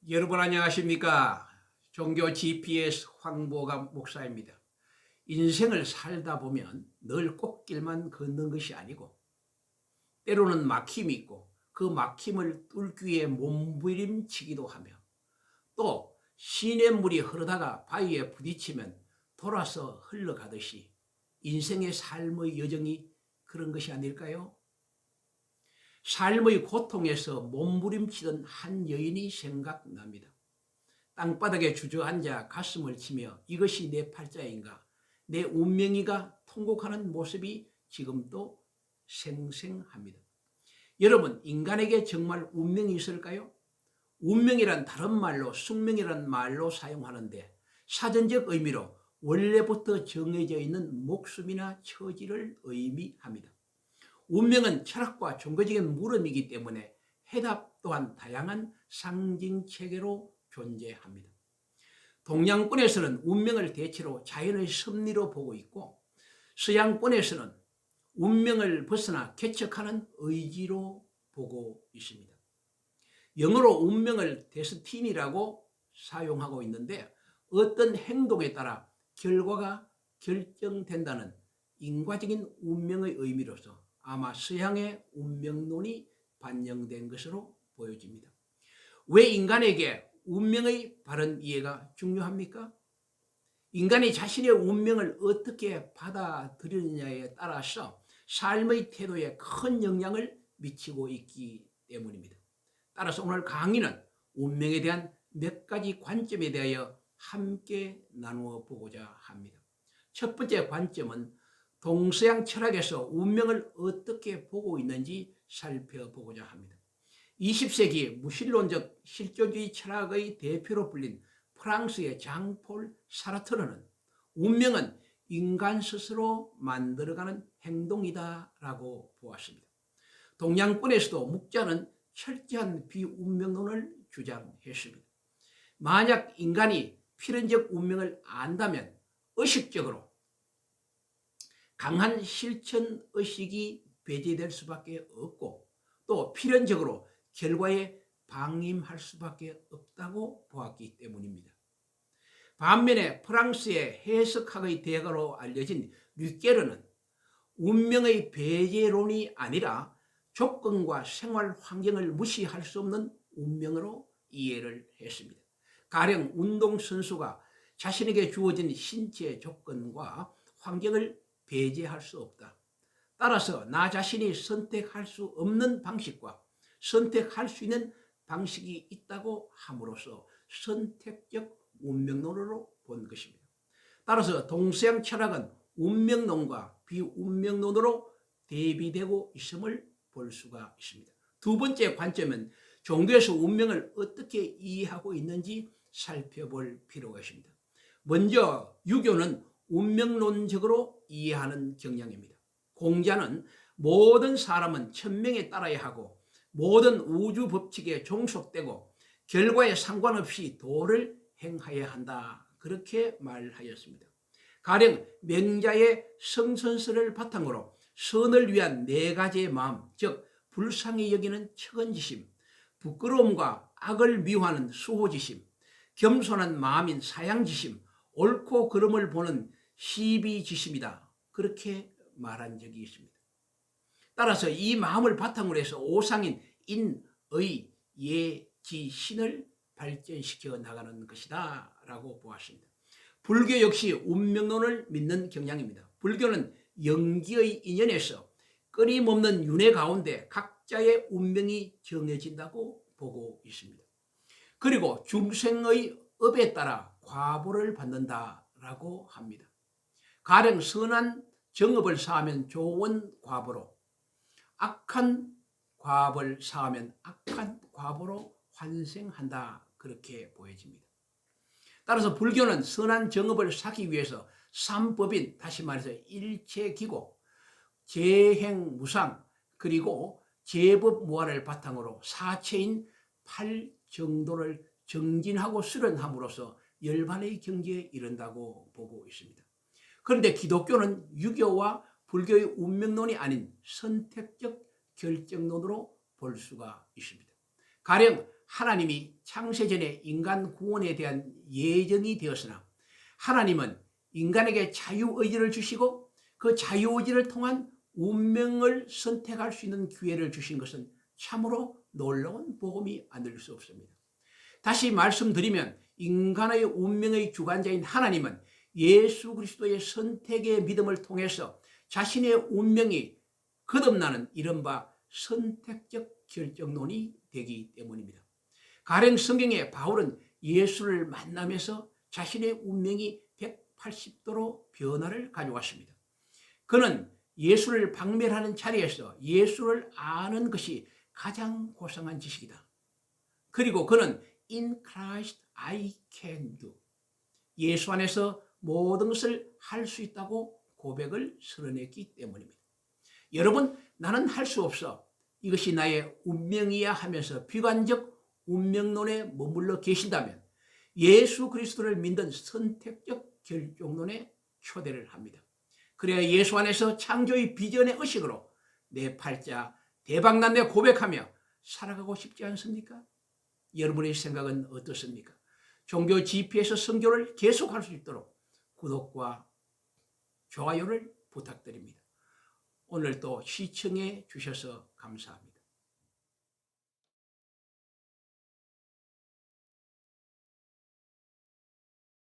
여러분 안녕하십니까? 종교 GPS 황보가 목사입니다. 인생을 살다 보면 늘 꽃길만 걷는 것이 아니고 때로는 막힘이 있고 그 막힘을 뚫기 위해 몸부림치기도 하며 또 시냇물이 흐르다가 바위에 부딪히면 돌아서 흘러가듯이 인생의 삶의 여정이 그런 것이 아닐까요? 삶의 고통에서 몸부림치던 한 여인이 생각납니다. 땅바닥에 주저앉아 가슴을 치며 이것이 내 팔자인가, 내 운명이가 통곡하는 모습이 지금도 생생합니다. 여러분, 인간에게 정말 운명이 있을까요? 운명이란 다른 말로 숙명이란 말로 사용하는데 사전적 의미로 원래부터 정해져 있는 목숨이나 처지를 의미합니다. 운명은 철학과 종교적인 물음이기 때문에 해답 또한 다양한 상징 체계로 존재합니다. 동양권에서는 운명을 대체로 자연의 섭리로 보고 있고 서양권에서는 운명을 벗어나 개척하는 의지로 보고 있습니다. 영어로 운명을 데스티니라고 사용하고 있는데 어떤 행동에 따라 결과가 결정된다는 인과적인 운명의 의미로서 아마 서양의 운명론이 반영된 것으로 보여집니다. 왜 인간에게 운명의 바른 이해가 중요합니까? 인간이 자신의 운명을 어떻게 받아들이느냐에 따라서 삶의 태도에 큰 영향을 미치고 있기 때문입니다. 따라서 오늘 강의는 운명에 대한 몇 가지 관점에 대하여 함께 나누어 보고자 합니다. 첫 번째 관점은 동서양 철학에서 운명을 어떻게 보고 있는지 살펴보고자 합니다. 20세기 무신론적 실존주의 철학의 대표로 불린 프랑스의 장폴 사르트르는 운명은 인간 스스로 만들어가는 행동이다라고 보았습니다. 동양권에서도 묵자는 철저한 비운명론을 주장했습니다. 만약 인간이 필연적 운명을 안다면 의식적으로 강한 실천의식이 배제될 수밖에 없고 또 필연적으로 결과에 방임할 수밖에 없다고 보았기 때문입니다. 반면에 프랑스의 해석학의 대가로 알려진 류케르는 운명의 배제론이 아니라 조건과 생활 환경을 무시할 수 없는 운명으로 이해를 했습니다. 가령 운동선수가 자신에게 주어진 신체 조건과 환경을 배제할 수 없다. 따라서 나 자신이 선택할 수 없는 방식과 선택할 수 있는 방식이 있다고 함으로써 선택적 운명론으로 본 것입니다. 따라서 동서양 철학은 운명론과 비운명론으로 대비되고 있음을 볼 수가 있습니다. 두 번째 관점은 종교에서 운명을 어떻게 이해하고 있는지 살펴볼 필요가 있습니다. 먼저 유교는 운명론적으로 이해하는 경향입니다. 공자는 모든 사람은 천명에 따라야 하고 모든 우주 법칙에 종속되고 결과에 상관없이 도를 행하여야 한다. 그렇게 말하였습니다. 가령 명자의 성선설을 바탕으로 선을 위한 네 가지의 마음, 즉 불쌍히 여기는 측은지심, 부끄러움과 악을 미워하는 수호지심, 겸손한 마음인 사양지심, 옳고 그름을 보는 시비지심이다. 그렇게 말한 적이 있습니다. 따라서 이 마음을 바탕으로 해서 오상인 인, 의, 예, 지, 신을 발전시켜 나가는 것이다 라고 보았습니다. 불교 역시 운명론을 믿는 경향입니다. 불교는 영기의 인연에서 끊임없는 윤회 가운데 각자의 운명이 정해진다고 보고 있습니다. 그리고 중생의 업에 따라 과보를 받는다라고 합니다. 가령 선한 정업을 사하면 좋은 과보로, 악한 과업을 사하면 악한 과보로 환생한다. 그렇게 보여집니다. 따라서 불교는 선한 정업을 사기 위해서 삼법인, 다시 말해서 일체기고, 재행무상, 그리고 제법무화를 바탕으로 사체인 팔정도를 정진하고 수련함으로써 열반의 경지에 이른다고 보고 있습니다. 그런데 기독교는 유교와 불교의 운명론이 아닌 선택적 결정론으로 볼 수가 있습니다. 가령 하나님이 창세전에 인간 구원에 대한 예정이 되었으나 하나님은 인간에게 자유의지를 주시고 그 자유의지를 통한 운명을 선택할 수 있는 기회를 주신 것은 참으로 놀라운 복음이 아닐 수 없습니다. 다시 말씀드리면 인간의 운명의 주관자인 하나님은 예수 그리스도의 선택의 믿음을 통해서 자신의 운명이 거듭나는 이른바 선택적 결정론이 되기 때문입니다. 가령 성경에 바울은 예수를 만나면서 자신의 운명이 180도로 변화를 가져왔습니다. 그는 예수를 박멸하는 자리에서 예수를 아는 것이 가장 고상한 지식이다. 그리고 그는 In Christ I can do. 예수 안에서 모든 것을 할 수 있다고 고백을 선언했기 때문입니다. 여러분, 나는 할 수 없어. 이것이 나의 운명이야 하면서 비관적 운명론에 머물러 계신다면 예수 그리스도를 믿는 선택적 결정론에 초대를 합니다. 그래야 예수 안에서 창조의 비전의 의식으로 내 팔자 대박난데 고백하며 살아가고 싶지 않습니까? 여러분의 생각은 어떻습니까? 종교 GPS 선교를 계속할 수 있도록 구독과 좋아요를 부탁드립니다. 오늘도 시청해 주셔서 감사합니다.